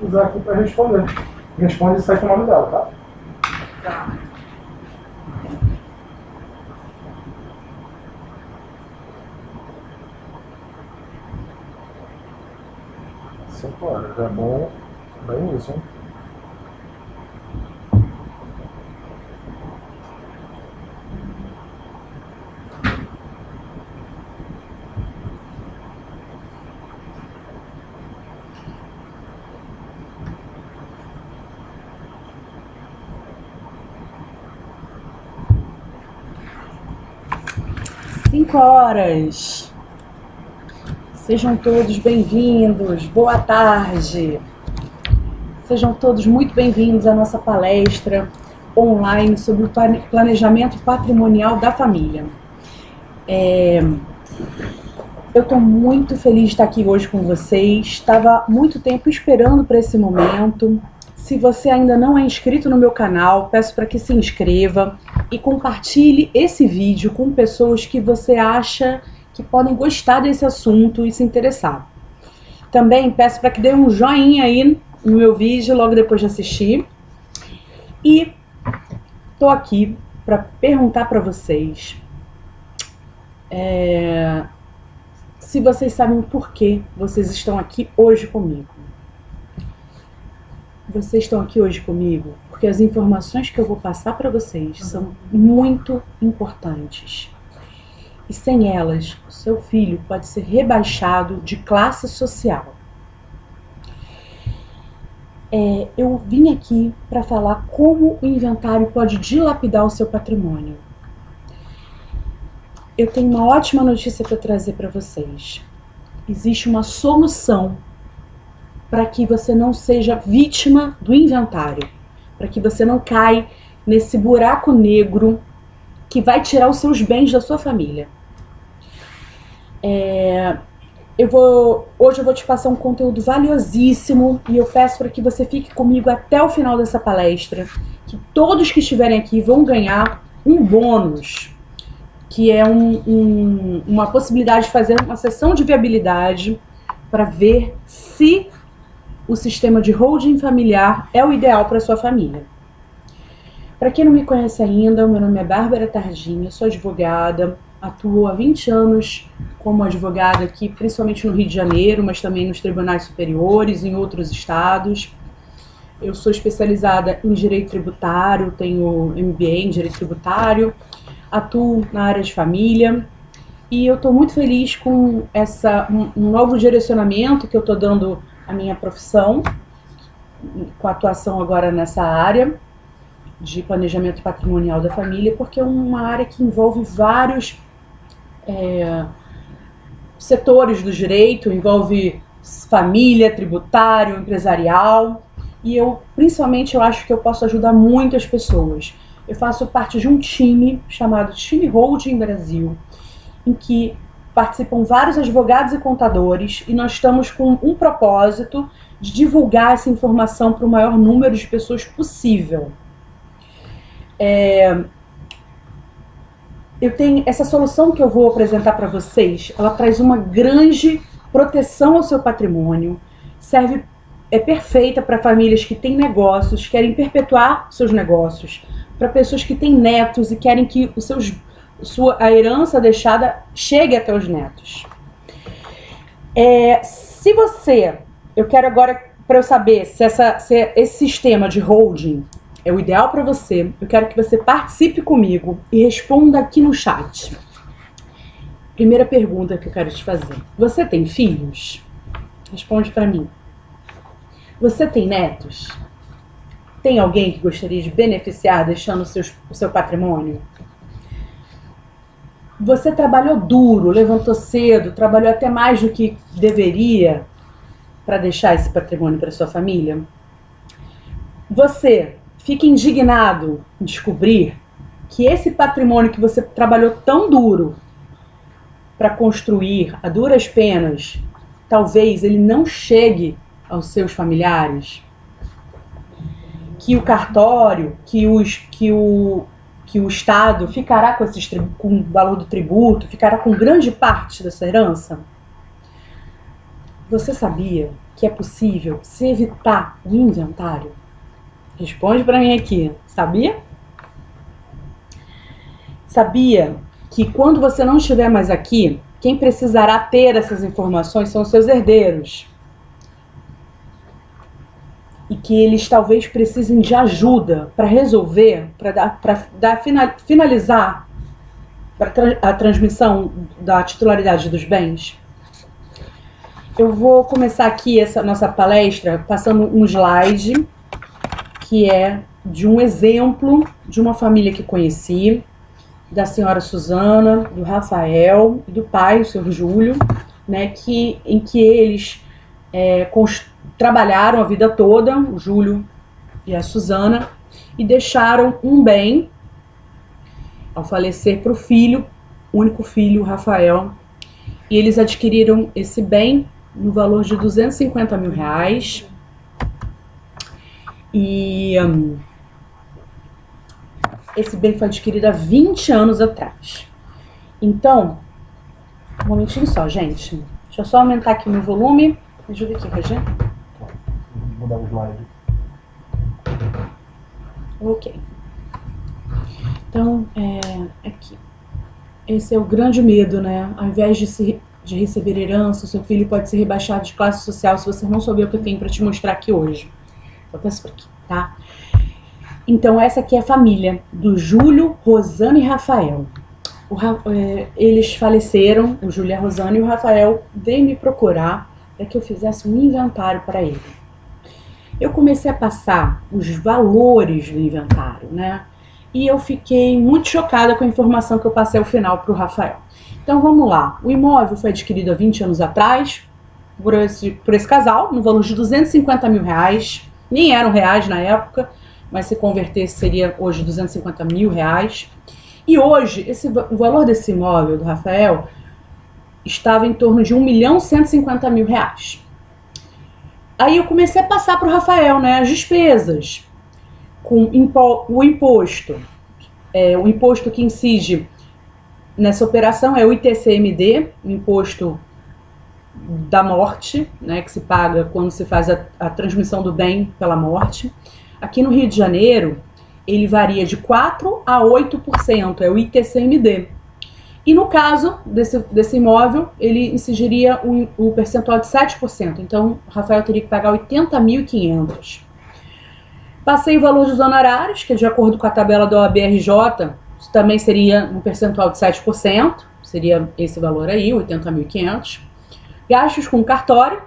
usar aqui para responder. Responde e sai com o nome dela, tá? Tá. Cinco horas, é bom. Bem isso, hein? Cinco horas. Sejam todos bem-vindos. Boa tarde. Sejam todos muito bem-vindos à nossa palestra online sobre o planejamento patrimonial da família. Eu estou muito feliz de estar aqui hoje com vocês. Estava muito tempo esperando por esse momento. Se você ainda não é inscrito no meu canal, peço para que se inscreva e compartilhe esse vídeo com pessoas que você acha que podem gostar desse assunto e se interessar. Também peço para que dê um joinha aí no meu vídeo logo depois de assistir. E estou aqui para perguntar para vocês se vocês sabem por que vocês estão aqui hoje comigo. Vocês estão aqui hoje comigo porque as informações que eu vou passar para vocês são muito importantes. E sem elas, o seu filho pode ser rebaixado de classe social. Eu vim aqui para falar como o inventário pode dilapidar o seu patrimônio. Eu tenho uma ótima notícia para trazer para vocês. Existe uma solução para que você não seja vítima do inventário, para que você não caia nesse buraco negro que vai tirar os seus bens da sua família. Hoje eu vou te passar um conteúdo valiosíssimo e eu peço para que você fique comigo até o final dessa palestra, que todos que estiverem aqui vão ganhar um bônus, que é uma possibilidade de fazer uma sessão de viabilidade para ver se o sistema de holding familiar é o ideal para sua família. Para quem não me conhece ainda, meu nome é Bárbara Tardinha, sou advogada, atuo há 20 anos como advogada aqui, principalmente no Rio de Janeiro, mas também nos tribunais superiores, em outros estados. Eu sou especializada em direito tributário, tenho MBA em direito tributário, atuo na área de família e eu estou muito feliz com um novo direcionamento que eu estou dando à minha profissão, com a atuação agora nessa área de planejamento patrimonial da família, porque é uma área que envolve vários setores do direito, envolve família, tributário, empresarial, e principalmente eu acho que eu posso ajudar muitas pessoas. Eu faço parte de um time chamado Time Holding Brasil, em que participam vários advogados e contadores, e nós estamos com um propósito de divulgar essa informação para o maior número de pessoas possível. Eu tenho essa solução que eu vou apresentar para vocês, ela traz uma grande proteção ao seu patrimônio, é perfeita para famílias que têm negócios, querem perpetuar seus negócios, para pessoas que têm netos e querem que a herança deixada chegue até os netos. Eu quero agora, para eu saber se esse sistema de holding é o ideal para você, eu quero que você participe comigo e responda aqui no chat. Primeira pergunta que eu quero te fazer. Você tem filhos? Responde para mim. Você tem netos? Tem alguém que gostaria de beneficiar deixando o seu patrimônio? Você trabalhou duro, levantou cedo, trabalhou até mais do que deveria para deixar esse patrimônio para sua família? Você fica indignado em descobrir que esse patrimônio que você trabalhou tão duro para construir a duras penas, talvez ele não chegue aos seus familiares? Que o cartório, que o Estado ficará com o valor do tributo, ficará com grande parte dessa herança? você sabia que é possível se evitar o inventário? Responde para mim aqui. Sabia? Sabia que quando você não estiver mais aqui, quem precisará ter essas informações são os seus herdeiros? E que eles talvez precisem de ajuda para resolver, para finalizar a transmissão da titularidade dos bens? Eu vou começar aqui essa nossa palestra passando um slide que é de um exemplo de uma família que conheci, da senhora Suzana, do Rafael e do pai, o senhor Júlio, né, em que eles trabalharam a vida toda, o Júlio e a Suzana, e deixaram um bem ao falecer para o filho, o único filho, o Rafael, e eles adquiriram esse bem no valor de R$250 mil. E esse bem foi adquirido há 20 anos atrás. Então, um momentinho só, gente. Deixa eu só aumentar aqui o meu volume. Me ajuda aqui, Rogério. Vou mudar o slide. Ok. Então, aqui. Esse é o grande medo, né? Ao invés de receber herança, o seu filho pode ser rebaixado de classe social se você não souber o que eu tenho para te mostrar aqui hoje. Eu peço por aqui, tá? Então, essa aqui é a família do Júlio, Rosana e Rafael. Eles faleceram, o Júlio, a Rosana, e o Rafael veio me procurar para que eu fizesse um inventário para ele. Eu comecei a passar os valores do inventário, né? E eu fiquei muito chocada com a informação que eu passei ao final para o Rafael. Então vamos lá. O imóvel foi adquirido há 20 anos atrás por esse casal, no valor de R$250 mil. Nem eram reais na época, mas se convertesse seria hoje R$250 mil. E hoje, o valor desse imóvel do Rafael estava em torno de R$1.150.000. Aí eu comecei a passar para o Rafael, né, as despesas, com o imposto. O imposto que incide nessa operação é o ITCMD, o imposto da morte, né, que se paga quando se faz a transmissão do bem pela morte. Aqui no Rio de Janeiro, ele varia de 4% a 8%, é o ITCMD. E no caso desse imóvel, ele incidiria o percentual de 7%. Então, o Rafael teria que pagar R$80.500. Passei o valor dos honorários, que de acordo com a tabela da OAB-RJ, também seria um percentual de 7%, seria esse valor aí, R$80.500. Gastos com cartório,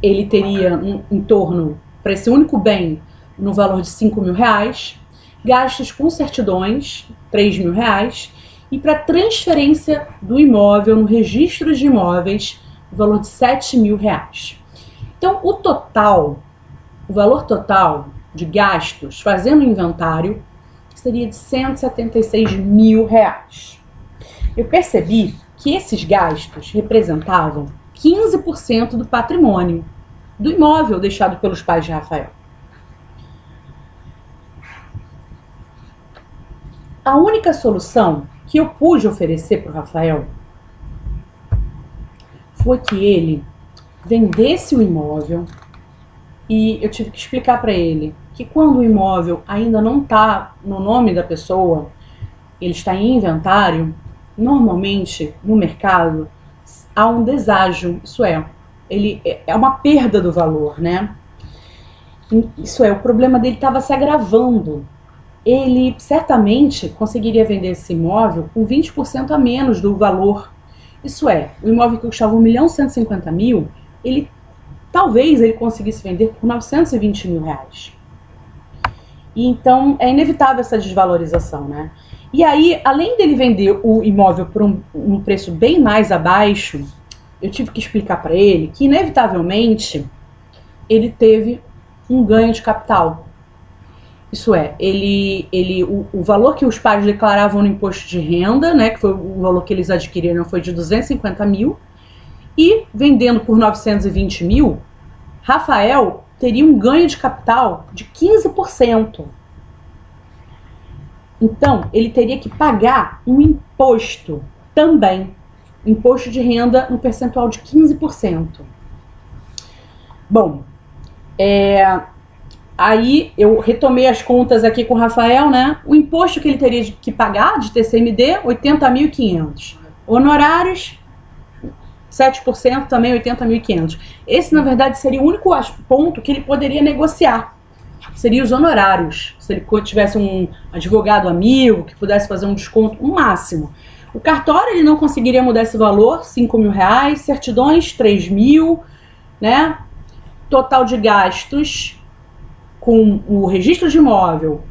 ele teria em torno, para esse único bem, no valor de R$5.000. Gastos com certidões, R$3.000. E para transferência do imóvel no registro de imóveis, o valor de R$7.000. Então, o valor total de gastos fazendo o inventário seria de R$176.000. Eu percebi que esses gastos representavam 15% do patrimônio do imóvel deixado pelos pais de Rafael. A única solução que eu pude oferecer para o Rafael foi que ele vendesse o imóvel, e eu tive que explicar para ele que quando o imóvel ainda não está no nome da pessoa, ele está em inventário, normalmente no mercado há um deságio, isso é uma perda do valor, né? Isso é, o problema dele estava se agravando. Ele certamente conseguiria vender esse imóvel com 20% a menos do valor. Isso é, o imóvel que custava R$1.150.000, talvez ele conseguisse vender por R$920.000. E então é inevitável essa desvalorização, né? E aí, além dele vender o imóvel por um preço bem mais abaixo, eu tive que explicar para ele que, inevitavelmente, ele teve um ganho de capital. Isso é, o valor que os pais declaravam no imposto de renda, né, que foi o valor que eles adquiriram, foi de R$250.000, e vendendo por R$920.000, Rafael teria um ganho de capital de 15%. Então, ele teria que pagar um imposto também, imposto de renda no percentual de 15%. Bom, aí eu retomei as contas aqui com o Rafael, né? O imposto que ele teria que pagar de TCMD, 80.500. Honorários, 7% também, 80.500. Esse, na verdade, seria o único ponto que ele poderia negociar. Seria os honorários. Se ele tivesse um advogado amigo que pudesse fazer um desconto, um máximo. O cartório, ele não conseguiria mudar esse valor, R$5.000. Certidões, 3.000, né? Total de gastos com o registro de imóvel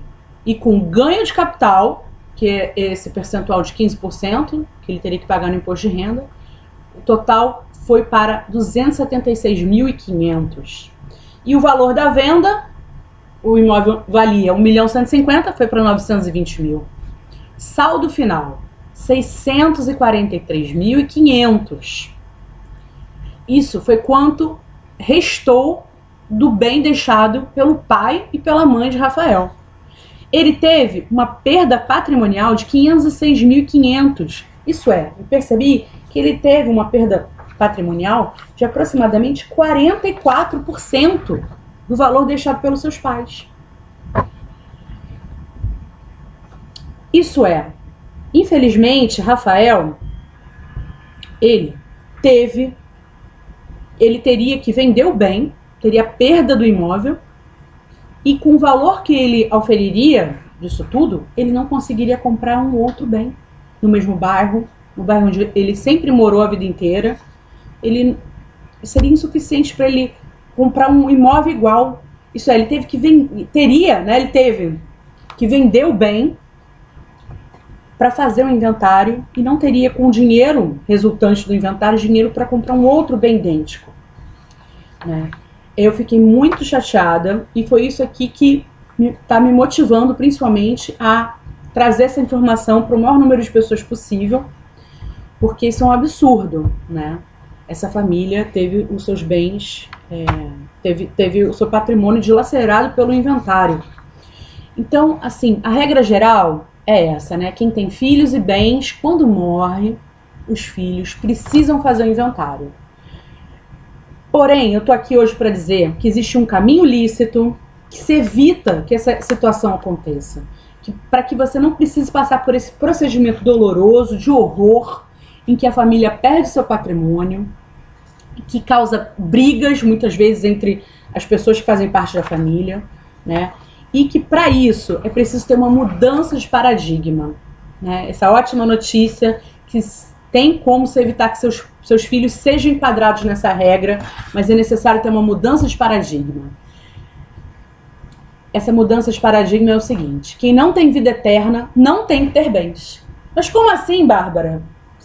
e com ganho de capital, que é esse percentual de 15% que ele teria que pagar no imposto de renda, o total foi para 276.500. E o valor da venda, o imóvel valia 1.150.000, foi para 920.000. Saldo final, 643.500. Isso foi quanto restou do bem deixado pelo pai e pela mãe de Rafael. Ele teve uma perda patrimonial de 506.500. Isso é, eu percebi que ele teve uma perda patrimonial de aproximadamente 44% do valor deixado pelos seus pais. Isso é, infelizmente, Rafael, ele teria que vender o bem, teria perda do imóvel, e com o valor que ele auferiria disso tudo, ele não conseguiria comprar um outro bem no mesmo bairro, no bairro onde ele sempre morou a vida inteira. Ele seria insuficiente para ele comprar um imóvel igual. Isso é, ele teve que ele teve que vender o bem para fazer um inventário e não teria, com o dinheiro resultante do inventário, dinheiro para comprar um outro bem idêntico, né? Eu fiquei muito chateada e foi isso aqui que está me motivando principalmente a trazer essa informação para o maior número de pessoas possível, porque isso é um absurdo, né? Essa família teve os seus bens, teve o seu patrimônio dilacerado pelo inventário. Então, assim, a regra geral é essa, né? Quem tem filhos e bens, quando morre, os filhos precisam fazer o inventário. Porém, eu tô aqui hoje para dizer que existe um caminho lícito que se evita que essa situação aconteça. Para que você não precise passar por esse procedimento doloroso, de horror, em que a família perde seu patrimônio, que causa brigas, muitas vezes, entre as pessoas que fazem parte da família, né? E que, para isso, é preciso ter uma mudança de paradigma, né? Essa ótima notícia que tem como se evitar que seus filhos sejam enquadrados nessa regra, mas é necessário ter uma mudança de paradigma. Essa mudança de paradigma é o seguinte: quem não tem vida eterna não tem que ter bens. Mas como assim, Bárbara?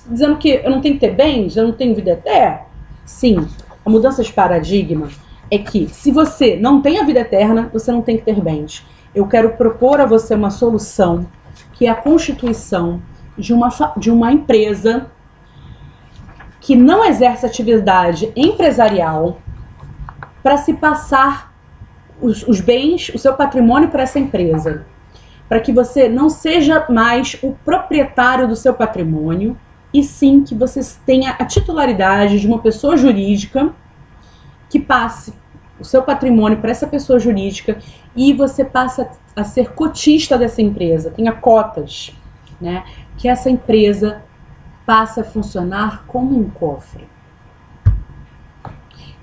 Dizendo que eu não tenho que ter bens, eu não tenho vida eterna? Sim, a mudança de paradigma é que se você não tem a vida eterna, você não tem que ter bens. Eu quero propor a você uma solução, que é a constituição de uma empresa que não exerce atividade empresarial para se passar os bens, o seu patrimônio para essa empresa. Para que você não seja mais o proprietário do seu patrimônio, e sim que você tenha a titularidade de uma pessoa jurídica que passe o seu patrimônio para essa pessoa jurídica e você passa a ser cotista dessa empresa, tenha cotas, né? Que essa empresa passa a funcionar como um cofre.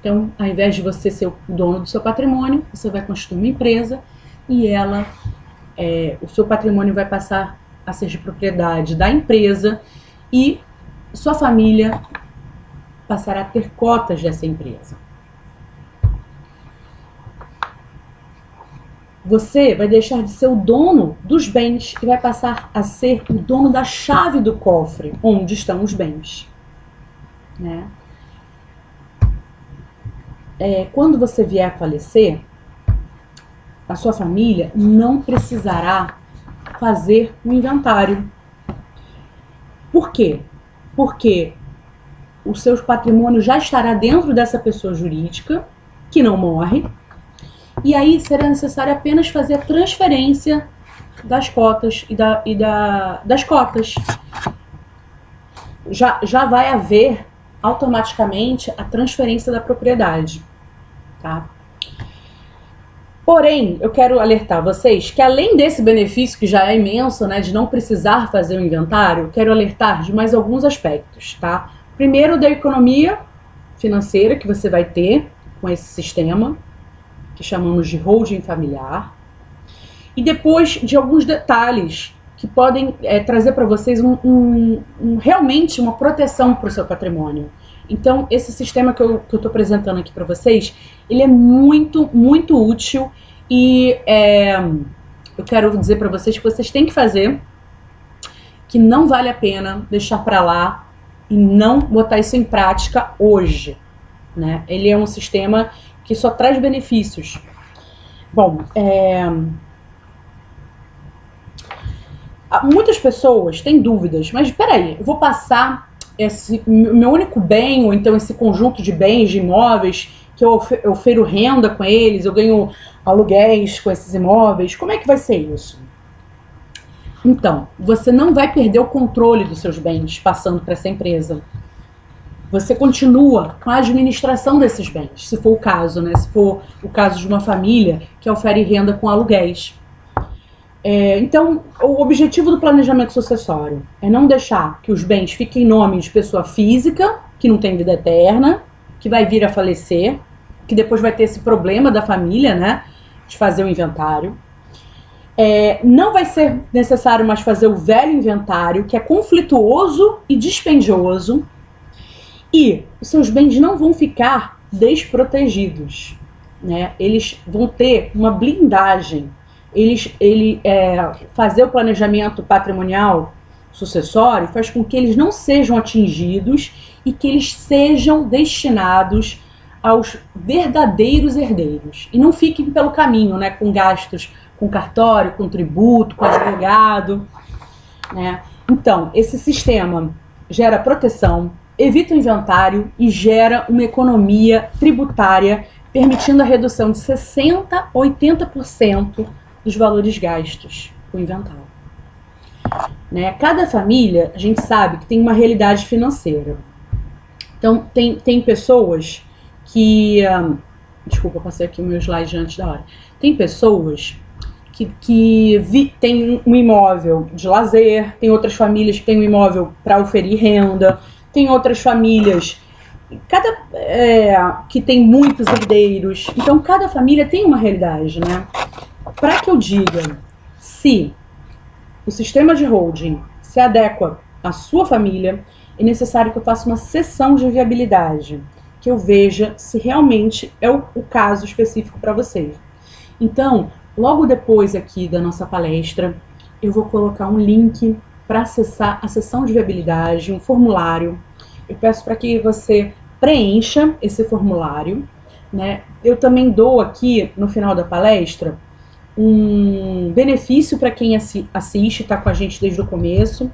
Então, ao invés de você ser o dono do seu patrimônio, você vai constituir uma empresa e o seu patrimônio vai passar a ser de propriedade da empresa e sua família passará a ter cotas dessa empresa. Você vai deixar de ser o dono dos bens e vai passar a ser o dono da chave do cofre, onde estão os bens, né? Quando você vier a falecer, a sua família não precisará fazer um inventário. Por quê? Porque o seu patrimônio já estará dentro dessa pessoa jurídica, que não morre, e aí será necessário apenas fazer a transferência das cotas das cotas. Já vai haver automaticamente a transferência da propriedade, tá? Porém, eu quero alertar vocês que além desse benefício, que já é imenso, né, de não precisar fazer o inventário, eu quero alertar de mais alguns aspectos, tá? Primeiro, da economia financeira que você vai ter com esse sistema, que chamamos de holding familiar. E depois de alguns detalhes que podem trazer para vocês realmente uma proteção para o seu patrimônio. Então, esse sistema que eu estou apresentando aqui para vocês, ele é muito, muito útil e eu quero dizer para vocês que vocês têm que fazer, que não vale a pena deixar para lá e não botar isso em prática hoje, né? Ele é um sistema que só traz benefícios. Bom, muitas pessoas têm dúvidas, mas peraí, eu vou passar esse meu único bem, ou então esse conjunto de bens, de imóveis, que eu ofero renda com eles, eu ganho aluguéis com esses imóveis, como é que vai ser isso? Então, você não vai perder o controle dos seus bens passando para essa empresa. Você continua com a administração desses bens, se for o caso, né? Se for o caso de uma família que ofere renda com aluguéis. Então, o objetivo do planejamento sucessório é não deixar que os bens fiquem em nome de pessoa física, que não tem vida eterna, que vai vir a falecer, que depois vai ter esse problema da família, né, de fazer o inventário. Não vai ser necessário mais fazer o velho inventário, que é conflituoso e dispendioso, e os seus bens não vão ficar desprotegidos, né? Eles vão ter uma blindagem. Fazer o planejamento patrimonial sucessório faz com que eles não sejam atingidos e que eles sejam destinados aos verdadeiros herdeiros e não fiquem pelo caminho, né, com gastos com cartório, com tributo, com advogado, né? Então, esse sistema gera proteção, evita o inventário e gera uma economia tributária, permitindo a redução de 60% a 80% dos valores gastos com o inventário. Né? Cada família, a gente sabe que tem uma realidade financeira. Então, tem pessoas que... desculpa, eu passei aqui o meu slide antes da hora. Tem pessoas que têm um imóvel de lazer, tem outras famílias que têm um imóvel para oferir renda, tem outras famílias que tem muitos herdeiros. Então, cada família tem uma realidade, né? Para que eu diga se o sistema de holding se adequa à sua família, é necessário que eu faça uma sessão de viabilidade, que eu veja se realmente é o caso específico para vocês. Então, logo depois aqui da nossa palestra, eu vou colocar um link para acessar a sessão de viabilidade, um formulário. Eu peço para que você preencha esse formulário, né? Eu também dou aqui, no final da palestra, um benefício para quem assiste, está com a gente desde o começo,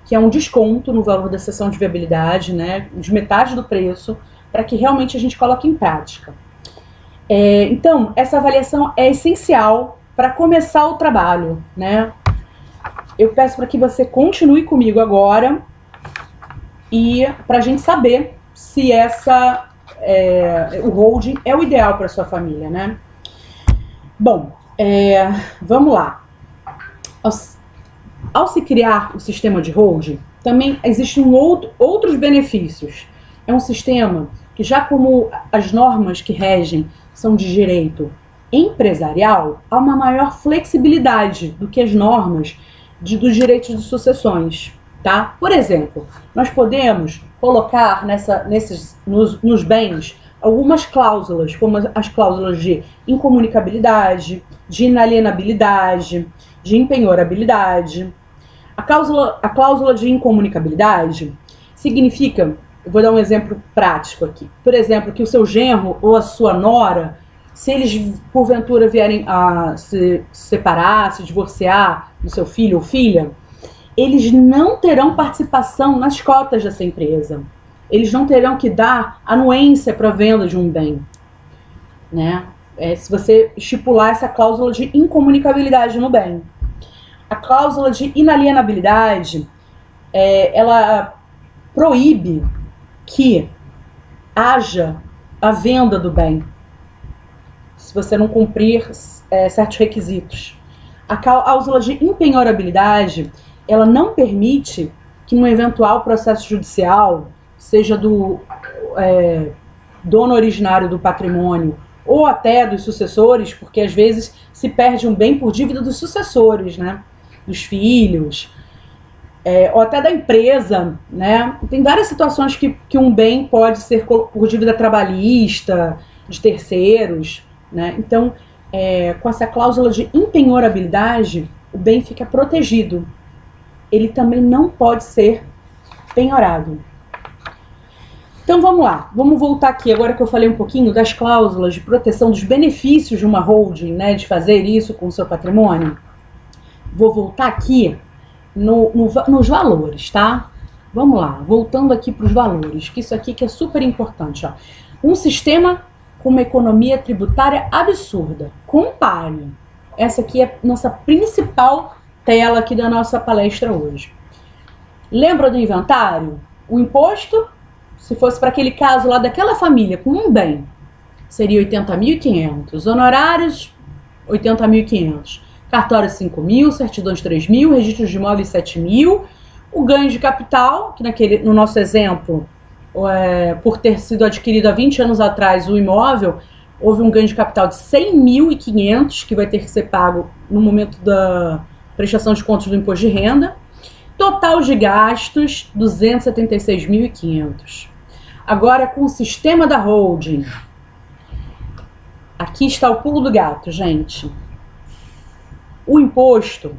que é um desconto no valor da sessão de viabilidade, né, de metade do preço, para que realmente a gente coloque em prática. Então, essa avaliação é essencial para começar o trabalho, né? Eu peço para que você continue comigo agora e para a gente saber se o holding é o ideal para sua família, né? Bom, vamos lá. Ao se criar o sistema de holding, também existem outros benefícios. É um sistema que, já como as normas que regem são de direito empresarial, há uma maior flexibilidade do que as normas dos direitos de sucessões, tá? Por exemplo, nós podemos colocar nos bens algumas cláusulas, como as cláusulas de incomunicabilidade, de inalienabilidade, de impenhorabilidade. A cláusula de incomunicabilidade significa, eu vou dar um exemplo prático aqui, por exemplo, que o seu genro ou a sua nora, se eles porventura vierem a se separar, se divorciar do seu filho ou filha, eles não terão participação nas cotas dessa empresa. Eles não terão que dar anuência para a venda de um bem, né? Se você estipular essa cláusula de incomunicabilidade no bem. A cláusula de inalienabilidade, ela proíbe que haja a venda do bem, você não cumprir certos requisitos. A cláusula de impenhorabilidade, ela não permite que um eventual processo judicial, seja do dono originário do patrimônio ou até dos sucessores, porque às vezes se perde um bem por dívida dos sucessores, né? Dos filhos, ou até da empresa, né? Tem várias situações que um bem pode ser por dívida trabalhista, de terceiros, né? Então, com essa cláusula de impenhorabilidade, o bem fica protegido. Ele também não pode ser penhorado. Então vamos lá, vamos voltar aqui, agora que eu falei um pouquinho das cláusulas de proteção dos benefícios de uma holding, né, de fazer isso com o seu patrimônio. Vou voltar aqui nos valores, tá? Vamos lá, voltando aqui para os valores, que isso aqui que é super importante, ó. Um sistema com uma economia tributária absurda. Compare. Essa aqui é a nossa principal tela aqui da nossa palestra hoje. Lembra do inventário? O imposto, se fosse para aquele caso lá daquela família com um bem, seria 80.500. Honorários, 80.500. Cartório 5.000, certidões 3.000, registros de imóveis 7.000. O ganho de capital, que no nosso exemplo, por ter sido adquirido há 20 anos atrás o imóvel, houve um ganho de capital de 100.500, que vai ter que ser pago no momento da prestação de contas do imposto de renda. Total de gastos, 276.500. Agora, com o sistema da holding, aqui está o pulo do gato, gente. O imposto,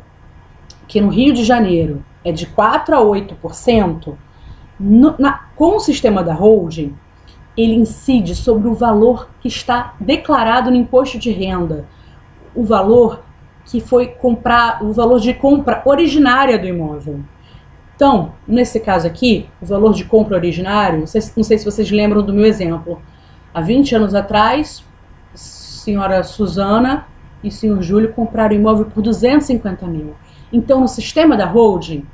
que no Rio de Janeiro é de 4% a 8%, com o sistema da holding, ele incide sobre o valor que está declarado no imposto de renda, o valor que foi o valor de compra originária do imóvel. Então, nesse caso aqui, o valor de compra originário, não sei se vocês lembram do meu exemplo. Há 20 anos atrás, senhora Suzana e senhor Júlio compraram o imóvel por 250 mil. Então, no sistema da holding,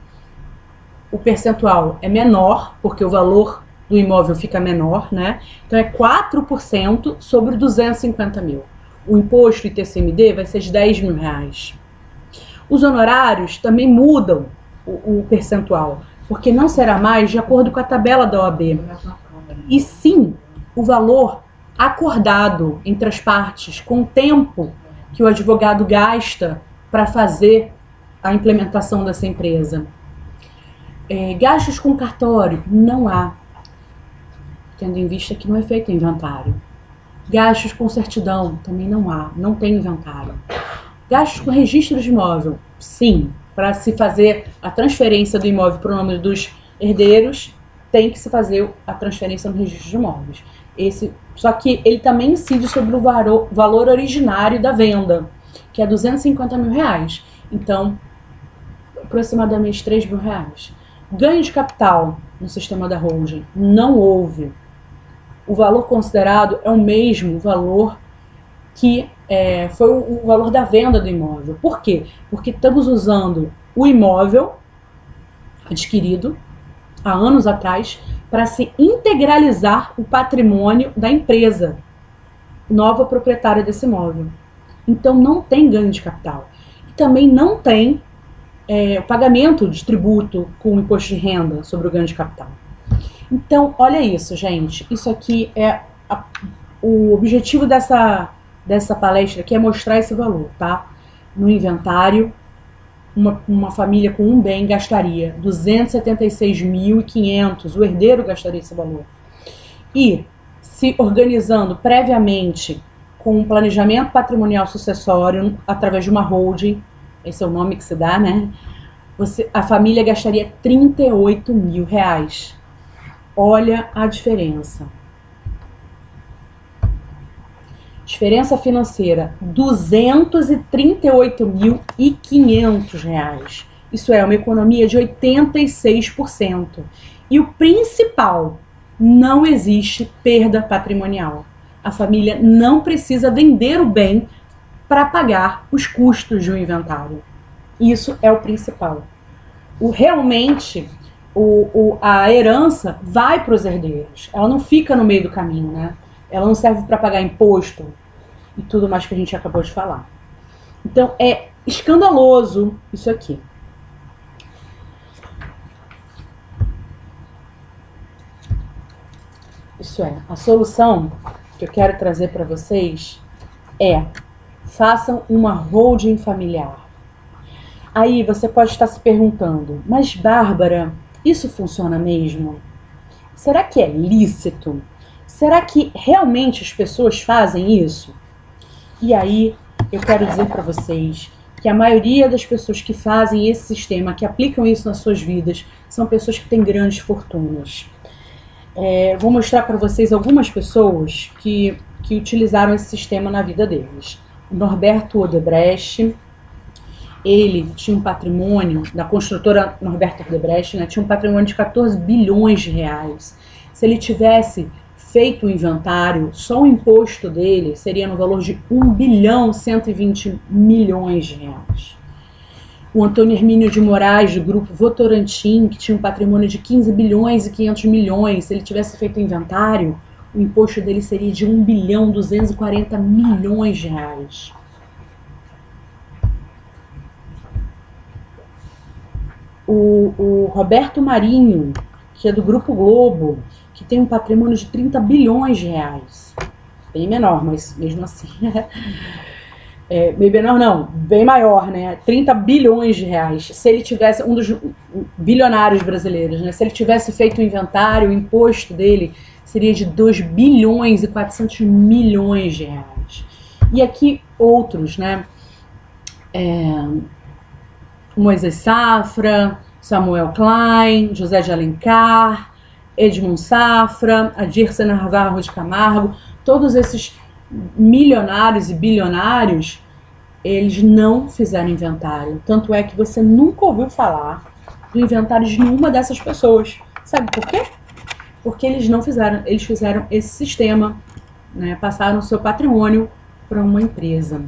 o percentual é menor, porque o valor do imóvel fica menor, né? Então, é 4% sobre 250 mil. O imposto ITCMD vai ser de 10 mil reais. Os honorários também mudam o percentual, porque não será mais de acordo com a tabela da OAB, e sim o valor acordado entre as partes, com o tempo que o advogado gasta para fazer a implementação dessa empresa. Gastos com cartório, não há, tendo em vista que não é feito inventário. Gastos com certidão, também não há, não tem inventário. Gastos com registro de imóvel, sim, para se fazer a transferência do imóvel para o nome dos herdeiros, tem que se fazer a transferência no registro de imóveis. Só que ele também incide sobre o valor originário da venda, que é 250 mil reais. Então, aproximadamente 3 mil reais. Ganho de capital no sistema da holding, não houve. O valor considerado é o mesmo valor que foi o valor da venda do imóvel. Por quê? Porque estamos usando o imóvel adquirido há anos atrás para se integralizar o patrimônio da empresa nova proprietária desse imóvel. Então não tem ganho de capital. E também não tem o pagamento de tributo com o imposto de renda sobre o ganho de capital. Então, olha isso, gente. Isso aqui o objetivo dessa palestra aqui é mostrar esse valor, tá? No inventário, uma família com um bem gastaria 276.500, o herdeiro gastaria esse valor. E se organizando previamente com um planejamento patrimonial sucessório através de uma holding, esse é o nome que se dá, né? A família gastaria 38 mil reais. Olha a diferença. Diferença financeira, 238.500 reais. Isso é uma economia de 86%. E o principal, não existe perda patrimonial. A família não precisa vender o bem para pagar os custos de um inventário. Isso é o principal. Realmente, a herança vai para os herdeiros. Ela não fica no meio do caminho, né? Ela não serve para pagar imposto. e tudo mais que a gente acabou de falar. Então é escandaloso isso aqui. Isso é, a solução que eu quero trazer para vocês é: façam uma holding familiar. Aí você pode estar se perguntando, mas Bárbara, isso funciona mesmo? Será que é lícito? Será que realmente as pessoas fazem isso? E aí eu quero dizer para vocês que a maioria das pessoas que fazem esse sistema, que aplicam isso nas suas vidas, são pessoas que têm grandes fortunas. Vou mostrar para vocês algumas pessoas que utilizaram esse sistema na vida deles. O Norberto Odebrecht, ele tinha um patrimônio, da construtora Norberto Odebrecht, né, tinha um patrimônio de 14 bilhões de reais. Se ele tivesse feito o inventário, só o imposto dele seria no valor de 1 bilhão 120 milhões de reais. O Antônio Hermínio de Moraes, do grupo Votorantim, que tinha um patrimônio de 15 bilhões e 500 milhões, se ele tivesse feito o inventário, o imposto dele seria de 1 bilhão 240 milhões de reais. O Roberto Marinho, que é do Grupo Globo, que tem um patrimônio de 30 bilhões de reais. Bem menor, mas mesmo assim. Bem menor não, bem maior, né? 30 bilhões de reais. Se ele tivesse, um dos bilionários brasileiros, né? Se ele tivesse feito o inventário, o imposto dele seria de 2 bilhões e 400 milhões de reais. E aqui outros, né? Moisés Safra, Samuel Klein, José de Alencar, Edmond Safra, Dirceu Navarro de Camargo, todos esses milionários e bilionários, eles não fizeram inventário. Tanto é que você nunca ouviu falar do inventário de nenhuma dessas pessoas. Sabe por quê? Porque eles não fizeram, eles fizeram esse sistema, né, passaram o seu patrimônio para uma empresa.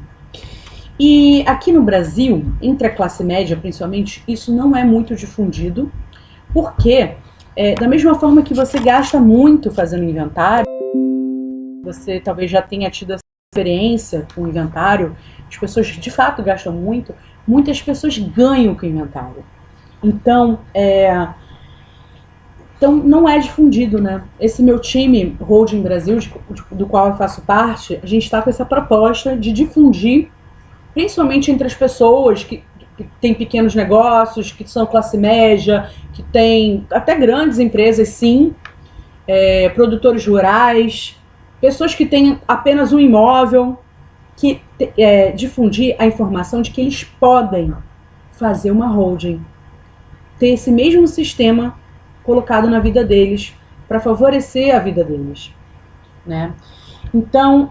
E aqui no Brasil, entre a classe média principalmente, isso não é muito difundido, porque da mesma forma que você gasta muito fazendo inventário, você talvez já tenha tido essa experiência com o inventário, as pessoas de fato gastam muito, muitas pessoas ganham com o inventário. Então não é difundido, né? Esse meu time, Holding Brasil, do qual eu faço parte, a gente está com essa proposta de difundir, principalmente entre as pessoas que têm pequenos negócios, que são classe média, que têm até grandes empresas, sim, produtores rurais, pessoas que têm apenas um imóvel, que difundir a informação de que eles podem fazer uma holding, ter esse mesmo sistema colocado na vida deles, para favorecer a vida deles, né? Então,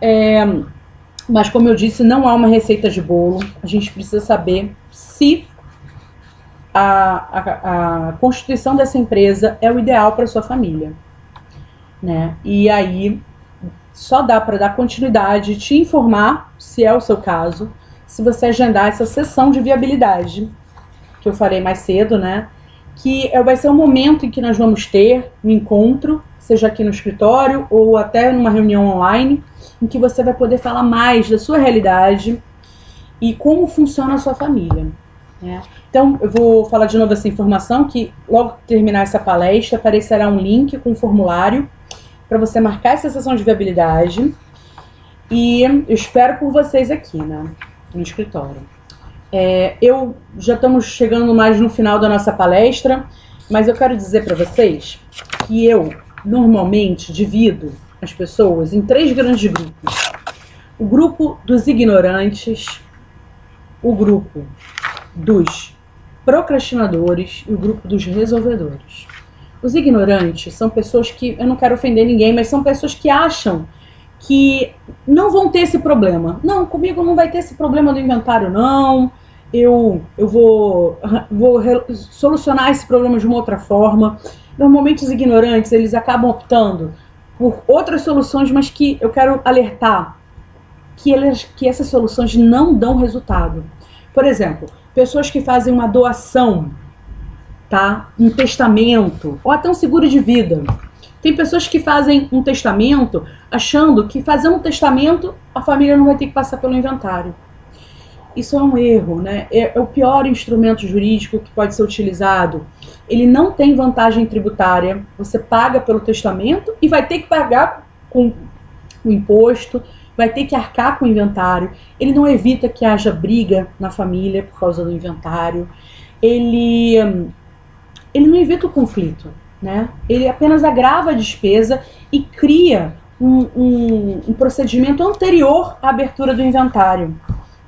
mas como eu disse, não há uma receita de bolo. A gente precisa saber se a constituição dessa empresa é o ideal para sua família, né? E aí só dá para dar continuidade, te informar, se é o seu caso, se você agendar essa sessão de viabilidade que eu falei mais cedo, né? Que vai ser o momento em que nós vamos ter um encontro, seja aqui no escritório ou até numa reunião online, em que você vai poder falar mais da sua realidade e como funciona a sua família, né? Então, eu vou falar de novo essa informação, que logo que terminar essa palestra, aparecerá um link com um formulário para você marcar essa sessão de viabilidade, e eu espero por vocês aqui, né, no escritório. Eu já estamos chegando mais no final da nossa palestra, mas eu quero dizer para vocês que eu normalmente divido as pessoas em 3 grandes grupos. O grupo dos ignorantes, o grupo dos procrastinadores e o grupo dos resolvedores. Os ignorantes são pessoas que, eu não quero ofender ninguém, mas são pessoas que acham que não vão ter esse problema. Não, comigo não vai ter esse problema do inventário, não. Eu vou solucionar esse problema de uma outra forma. Normalmente os ignorantes, eles acabam optando por outras soluções, mas que eu quero alertar que essas soluções não dão resultado. Por exemplo, pessoas que fazem uma doação, tá? Um testamento, ou até um seguro de vida. Tem pessoas que fazem um testamento achando que fazendo um testamento a família não vai ter que passar pelo inventário. Isso é um erro, né? É o pior instrumento jurídico que pode ser utilizado. Ele não tem vantagem tributária. Você paga pelo testamento e vai ter que pagar com o imposto, vai ter que arcar com o inventário. Ele não evita que haja briga na família por causa do inventário. Ele não evita o conflito, né? Ele apenas agrava a despesa e cria um procedimento anterior à abertura do inventário,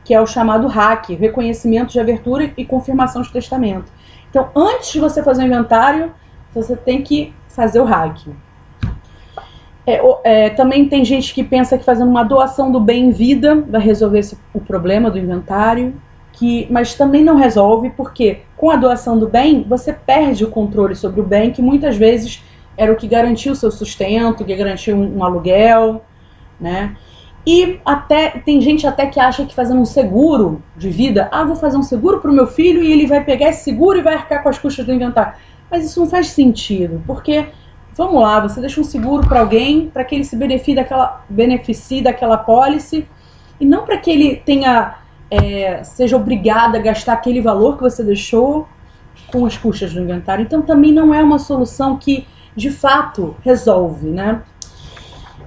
que é o chamado RAC, Reconhecimento de Abertura e Confirmação de Testamento. Então, antes de você fazer o inventário, você tem que fazer o RAC. Também tem gente que pensa que fazendo uma doação do bem em vida vai resolver o problema do inventário, mas também não resolve, porque com a doação do bem, você perde o controle sobre o bem, que muitas vezes era o que garantia o seu sustento, que garantia um aluguel, né? E tem gente até que acha que fazendo um seguro de vida, vou fazer um seguro para o meu filho e ele vai pegar esse seguro e vai arcar com as custas do inventário. Mas isso não faz sentido, porque, vamos lá, você deixa um seguro para alguém, para que ele se beneficie daquela apólice, e não para que ele seja obrigado a gastar aquele valor que você deixou com as custas do inventário. Então também não é uma solução que, de fato, resolve, né?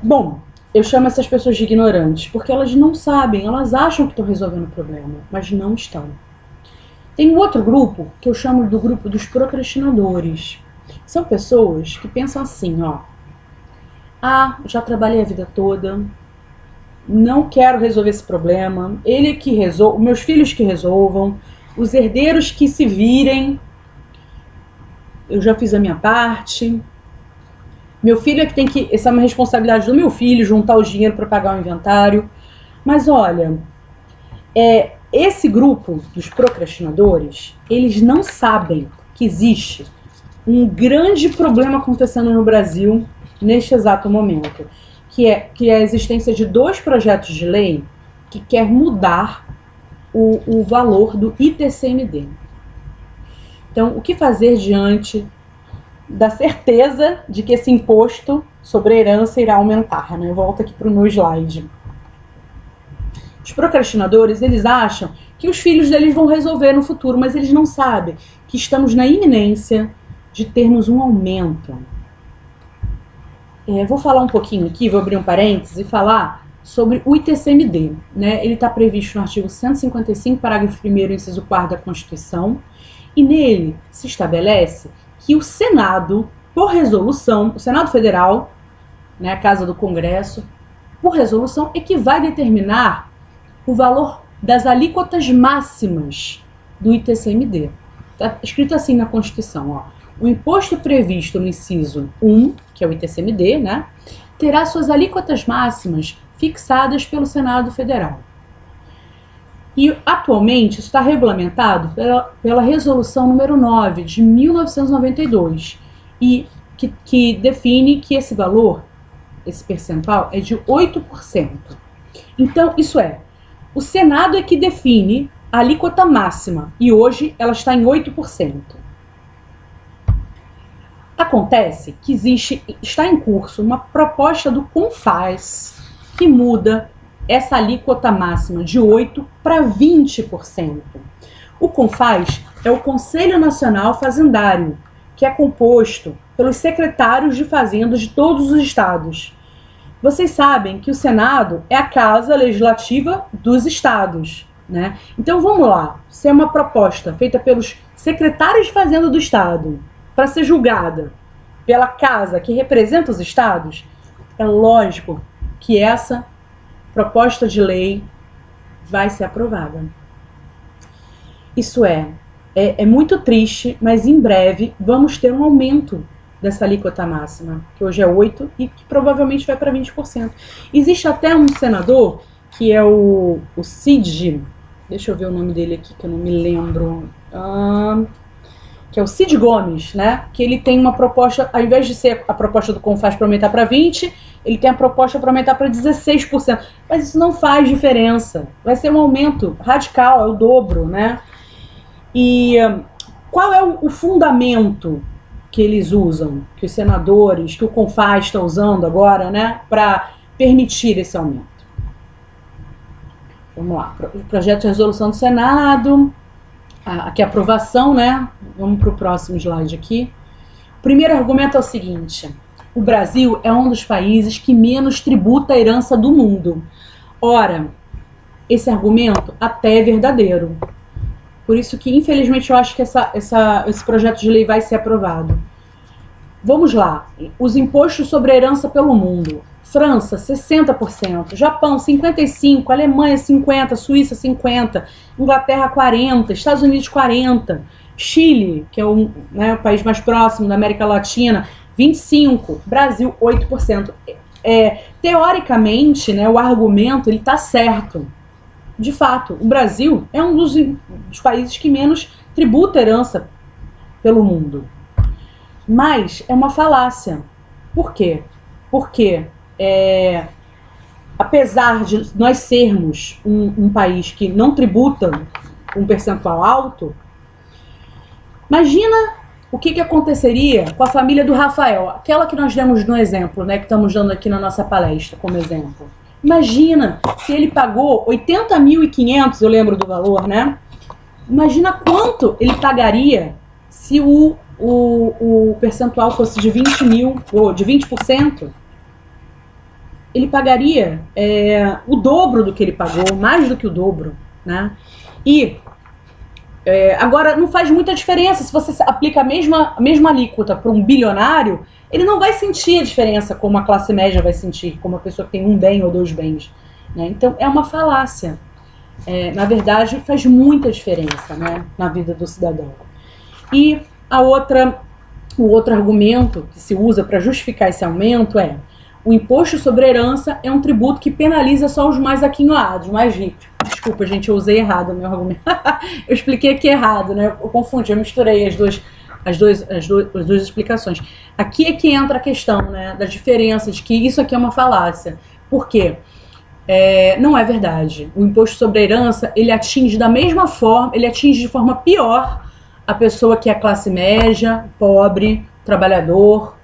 Bom, eu chamo essas pessoas de ignorantes, porque elas não sabem, elas acham que estão resolvendo o problema, mas não estão. Tem um outro grupo, que eu chamo do grupo dos procrastinadores. São pessoas que pensam assim, já trabalhei a vida toda, não quero resolver esse problema, ele que resolve, meus filhos que resolvam, os herdeiros que se virem, eu já fiz a minha parte. Meu filho é que tem que... Essa é uma responsabilidade do meu filho, juntar o dinheiro para pagar o inventário. Mas olha, esse grupo dos procrastinadores, eles não sabem que existe um grande problema acontecendo no Brasil neste exato momento, que é a existência de 2 projetos de lei que quer mudar o valor do ITCMD. Então, o que fazer diante da certeza de que esse imposto sobre a herança irá aumentar, né? Volta aqui para o meu slide. Os procrastinadores, eles acham que os filhos deles vão resolver no futuro, mas eles não sabem que estamos na iminência de termos um aumento. Vou falar um pouquinho aqui, vou abrir um parênteses e falar sobre o ITCMD, né? Ele está previsto no artigo 155, parágrafo 1º, inciso 4º da Constituição, e nele se estabelece que o Senado, por resolução, o Senado Federal, né, a Casa do Congresso, por resolução, é que vai determinar o valor das alíquotas máximas do ITCMD. Está escrito assim na Constituição, o imposto previsto no inciso 1, que é o ITCMD, né, terá suas alíquotas máximas fixadas pelo Senado Federal. E, atualmente, isso está regulamentado pela Resolução número 9, de 1992, e que define que esse valor, esse percentual, é de 8%. Então, isso o Senado é que define a alíquota máxima, e hoje ela está em 8%. Acontece que está em curso uma proposta do CONFAZ que muda essa alíquota máxima de 8% para 20%. O CONFAZ é o Conselho Nacional Fazendário, que é composto pelos secretários de Fazenda de todos os estados. Vocês sabem que o Senado é a casa legislativa dos estados, né? Então vamos lá, se é uma proposta feita pelos secretários de Fazenda do estado para ser julgada pela casa que representa os estados, é lógico que essa proposta de lei vai ser aprovada. Isso é muito triste, mas em breve vamos ter um aumento dessa alíquota máxima, que hoje é 8% e que provavelmente vai para 20%. Existe até um senador, que é o Cid, deixa eu ver o nome dele aqui, que eu não me lembro, que é o Cid Gomes, né? Que ele tem uma proposta, ao invés de ser a proposta do CONFAZ para aumentar para 20%, ele tem a proposta para aumentar para 16%. Mas isso não faz diferença. Vai ser um aumento radical, é o dobro, né? E qual é o fundamento que eles usam, que os senadores, que o CONFAS está usando agora, né, para permitir esse aumento? Vamos lá, o projeto de resolução do Senado, aqui a aprovação, né? Vamos para o próximo slide aqui. O primeiro argumento é o seguinte: o Brasil é um dos países que menos tributa a herança do mundo. Ora, esse argumento até é verdadeiro. Por isso que, infelizmente, eu acho que esse projeto de lei vai ser aprovado. Vamos lá. Os impostos sobre a herança pelo mundo. França, 60%. Japão, 55%. Alemanha, 50%. Suíça, 50%. Inglaterra, 40%. Estados Unidos, 40%. Chile, que é o país mais próximo da América Latina, 25%. Brasil, 8%. Teoricamente, né, o argumento está certo. De fato, o Brasil é um dos países que menos tributa herança pelo mundo. Mas é uma falácia. Por quê? Porque, apesar de nós sermos um país que não tributa um percentual alto, imagina o que aconteceria com a família do Rafael, aquela que nós demos no exemplo, né, que estamos dando aqui na nossa palestra como exemplo. Imagina se ele pagou 80.500, eu lembro do valor, né? Imagina quanto ele pagaria se o percentual fosse de 20 mil, ou de 20%. Ele pagaria o dobro do que ele pagou, mais do que o dobro, né? E agora não faz muita diferença se você aplica a mesma alíquota para um bilionário. Ele não vai sentir a diferença como a classe média vai sentir, como a pessoa que tem um bem ou dois bens, né? Então é uma falácia. Na verdade, faz muita diferença, né, na vida do cidadão. E o outro argumento que se usa para justificar esse aumento é: o imposto sobre a herança é um tributo que penaliza só os mais aquinhoados, mais ricos. Desculpa, gente, eu usei errado o meu argumento. Eu expliquei aqui errado, né? Eu confundi, eu misturei as duas explicações. Aqui é que entra a questão, né, da diferença, de que isso aqui é uma falácia. Por quê? Não é verdade. O imposto sobre a herança, ele atinge da mesma forma, ele atinge de forma pior a pessoa que é classe média, pobre, trabalhador,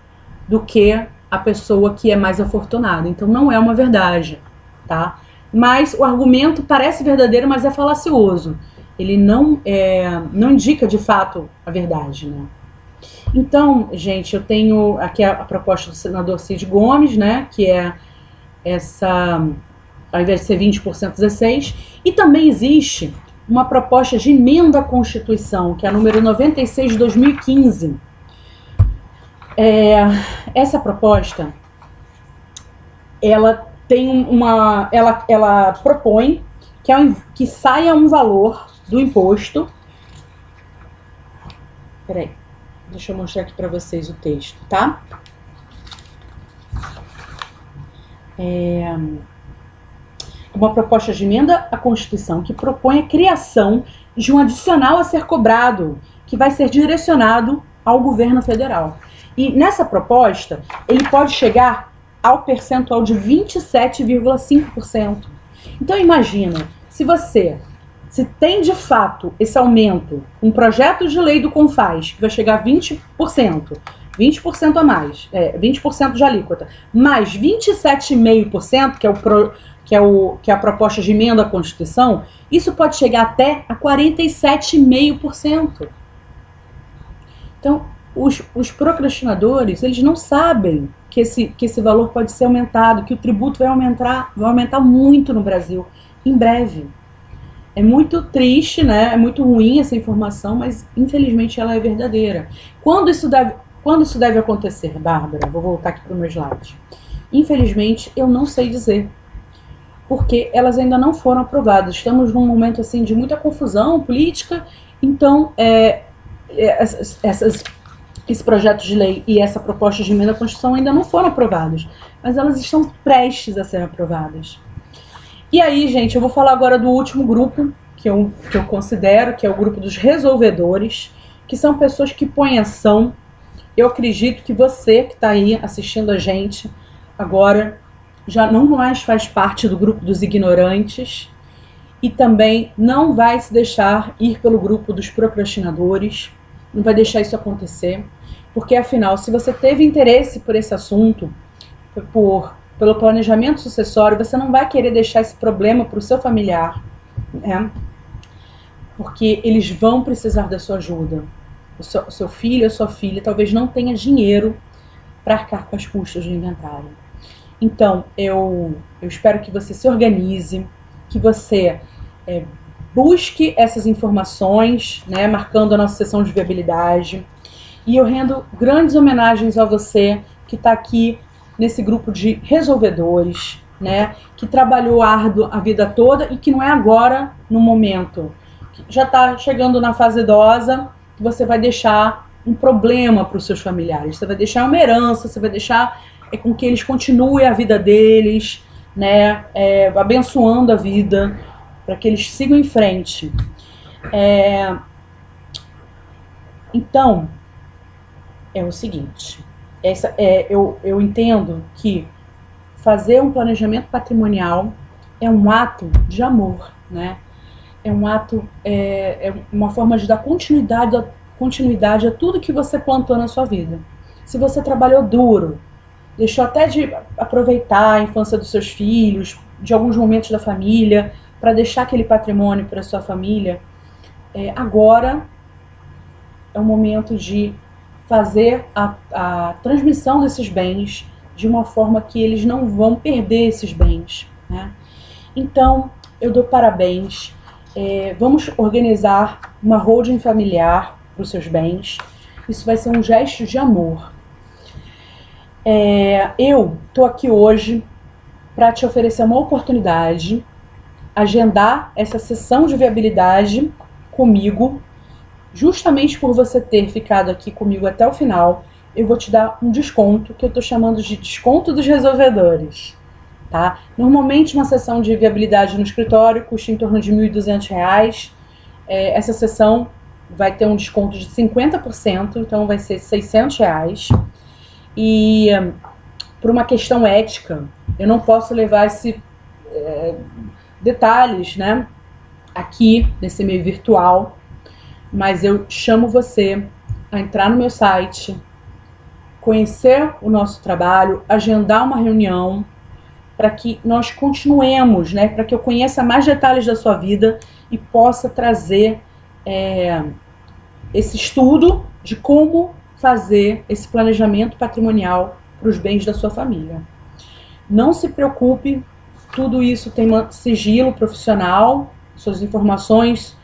do que a pessoa que é mais afortunada. Então não é uma verdade, tá? Mas o argumento parece verdadeiro, mas é falacioso. Ele não indica de fato a verdade, né? Então, gente, eu tenho aqui a proposta do senador Cid Gomes, né, que é essa, ao invés de ser 20%, 16%, e também existe uma proposta de emenda à Constituição, que é a número 96 de 2015. Essa proposta, ela tem ela propõe que saia um valor do imposto. Peraí, deixa eu mostrar aqui para vocês o texto, tá? Uma proposta de emenda à Constituição que propõe a criação de um adicional a ser cobrado, que vai ser direcionado ao governo federal. E nessa proposta, ele pode chegar ao percentual de 27,5%. Então imagina, se tem de fato esse aumento, um projeto de lei do CONFAS, que vai chegar a 20%, 20% a mais, 20% de alíquota, mais 27,5%, que é a proposta de emenda à Constituição, isso pode chegar até a 47,5%. Então, os procrastinadores, eles não sabem que esse valor pode ser aumentado, que o tributo vai aumentar muito no Brasil, em breve. É muito triste, né? É muito ruim essa informação, mas infelizmente ela é verdadeira. Quando isso deve acontecer, Bárbara? Vou voltar aqui para o meu slide. Infelizmente, eu não sei dizer, porque elas ainda não foram aprovadas. Estamos num momento assim de muita confusão política, então esse projeto de lei e essa proposta de emenda à Constituição ainda não foram aprovados, mas elas estão prestes a ser aprovadas. E aí, gente, eu vou falar agora do último grupo que eu considero, que é o grupo dos resolvedores, que são pessoas que põem ação. Eu acredito que você que está aí assistindo a gente agora já não mais faz parte do grupo dos ignorantes e também não vai se deixar ir pelo grupo dos procrastinadores, não vai deixar isso acontecer. Porque afinal, se você teve interesse por esse assunto, pelo planejamento sucessório, você não vai querer deixar esse problema para o seu familiar, né? Porque eles vão precisar da sua ajuda. O seu filho, a sua filha, talvez não tenha dinheiro para arcar com as custas do inventário. Então, eu espero que você se organize, que você busque essas informações, né, marcando a nossa sessão de viabilidade. E eu rendo grandes homenagens a você que está aqui nesse grupo de resolvedores, né, que trabalhou árduo a vida toda e que não é agora, no momento, que já está chegando na fase idosa, que você vai deixar um problema para os seus familiares. Você vai deixar uma herança, você vai deixar com que eles continuem a vida deles, né, abençoando a vida, para que eles sigam em frente. Então, é o seguinte, eu entendo que fazer um planejamento patrimonial é um ato de amor, né? É um ato, uma forma de dar continuidade a tudo que você plantou na sua vida. Se você trabalhou duro, deixou até de aproveitar a infância dos seus filhos, de alguns momentos da família, para deixar aquele patrimônio para a sua família, agora é o momento de fazer a transmissão desses bens de uma forma que eles não vão perder esses bens, né? Então, eu dou parabéns. Vamos organizar uma holding familiar para os seus bens. Isso vai ser um gesto de amor. Eu estou aqui hoje para te oferecer uma oportunidade, agendar essa sessão de viabilidade comigo. Justamente por você ter ficado aqui comigo até o final, eu vou te dar um desconto, que eu estou chamando de desconto dos resolvedores. Tá? Normalmente uma sessão de viabilidade no escritório custa em torno de R$ 1.200. Essa sessão vai ter um desconto de 50%, então vai ser R$ 600. E por uma questão ética, eu não posso levar esses detalhes, né, aqui nesse meio virtual, mas eu chamo você a entrar no meu site, conhecer o nosso trabalho, agendar uma reunião, para que nós continuemos, né, para que eu conheça mais detalhes da sua vida e possa trazer esse estudo de como fazer esse planejamento patrimonial para os bens da sua família. Não se preocupe, tudo isso tem sigilo profissional, suas informações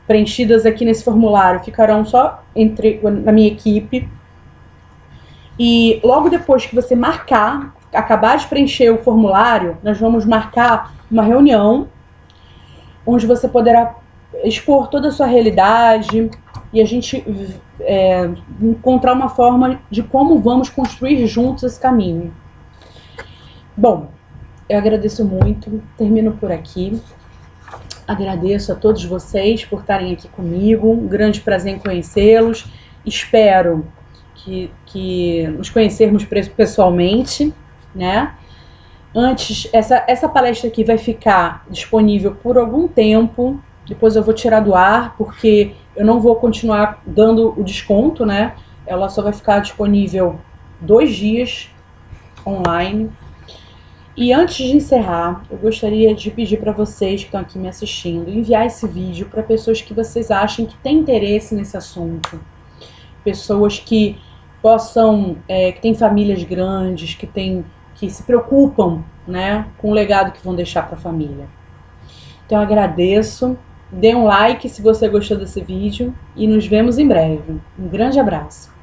preenchidas aqui nesse formulário ficarão só na minha equipe. E logo depois que você acabar de preencher o formulário, nós vamos marcar uma reunião onde você poderá expor toda a sua realidade e a gente encontrar uma forma de como vamos construir juntos esse caminho. Bom, eu agradeço muito, termino por aqui. Agradeço a todos vocês por estarem aqui comigo, um grande prazer em conhecê-los. Espero que nos conhecermos pessoalmente, né? Antes, essa palestra aqui vai ficar disponível por algum tempo, depois eu vou tirar do ar, porque eu não vou continuar dando o desconto, né? Ela só vai ficar disponível 2 dias online. E antes de encerrar, eu gostaria de pedir para vocês que estão aqui me assistindo, enviar esse vídeo para pessoas que vocês achem que têm interesse nesse assunto. Pessoas que possam, que têm famílias grandes, que se preocupam, né, com o legado que vão deixar para a família. Então eu agradeço, dê um like se você gostou desse vídeo e nos vemos em breve. Um grande abraço.